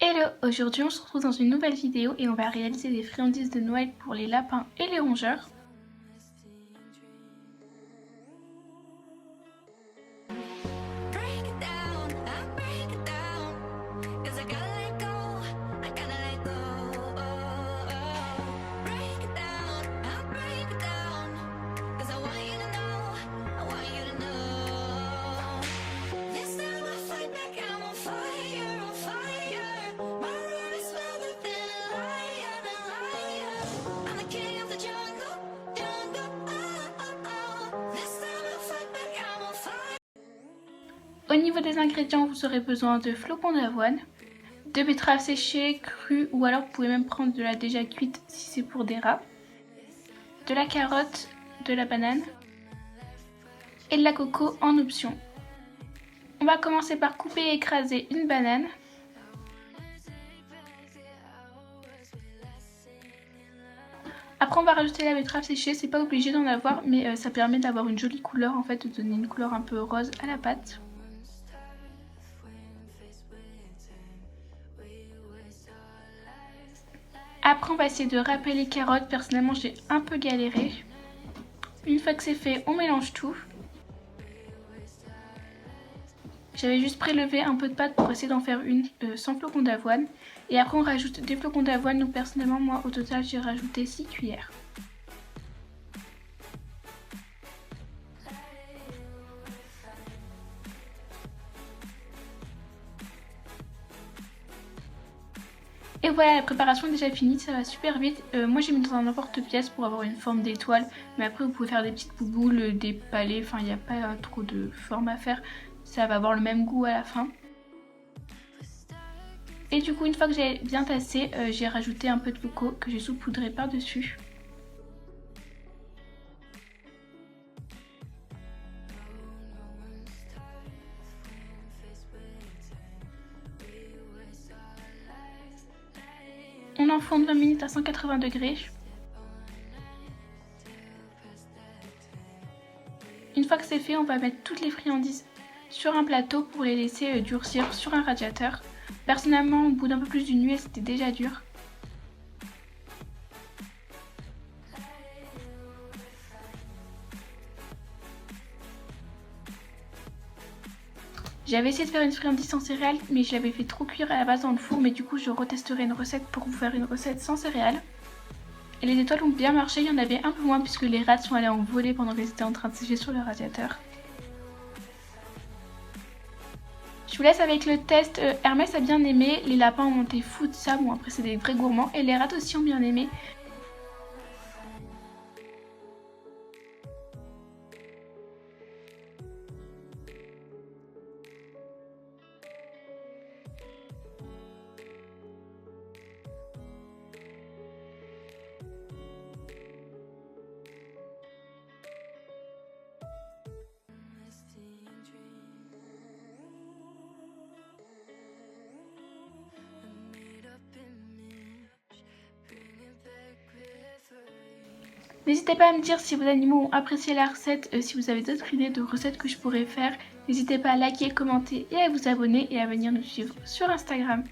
Hello, aujourd'hui on se retrouve dans une nouvelle vidéo et on va réaliser des friandises de Noël pour les lapins et les rongeurs. Au niveau des ingrédients, vous aurez besoin de flocons d'avoine, de betteraves séchées, crues, ou alors vous pouvez même prendre de la déjà cuite si c'est pour des rats, de la carotte, de la banane et de la coco en option. On va commencer par couper et écraser une banane. Après on va rajouter la betterave séchée, c'est pas obligé d'en avoir mais ça permet d'avoir une jolie couleur en fait, de donner une couleur un peu rose à la pâte. Après on va essayer de râper les carottes, personnellement j'ai un peu galéré. Une fois que c'est fait, on mélange tout. J'avais juste prélevé un peu de pâte pour essayer d'en faire une sans flocons d'avoine. Et après on rajoute des flocons d'avoine, donc personnellement moi au total j'ai rajouté 6 cuillères. Et voilà, la préparation est déjà finie, ça va super vite. Moi j'ai mis dans un emporte-pièce pour avoir une forme d'étoile, mais après vous pouvez faire des petites bouboules, des palets, enfin il n'y a pas trop de forme à faire, ça va avoir le même goût à la fin. Et du coup une fois que j'ai bien tassé, j'ai rajouté un peu de coco que j'ai saupoudré par dessus. On enfourne 20 minutes à 180 degrés. Une fois que c'est fait, on va mettre toutes les friandises sur un plateau pour les laisser durcir sur un radiateur. Personnellement, au bout d'un peu plus d'une nuit, c'était déjà dur. J'avais essayé de faire une friandise sans céréales, mais je l'avais fait trop cuire à la base dans le four, mais du coup je retesterai une recette pour vous faire une recette sans céréales. Et les étoiles ont bien marché, il y en avait un peu moins puisque les rats sont allés en voler pendant qu'ils étaient en train de sécher sur le radiateur. Je vous laisse avec le test. Hermès a bien aimé, les lapins ont été fous de ça, bon après c'est des vrais gourmands, et les rats aussi ont bien aimé. N'hésitez pas à me dire si vos animaux ont apprécié la recette, si vous avez d'autres idées de recettes que je pourrais faire. N'hésitez pas à liker, commenter et à vous abonner et à venir nous suivre sur Instagram.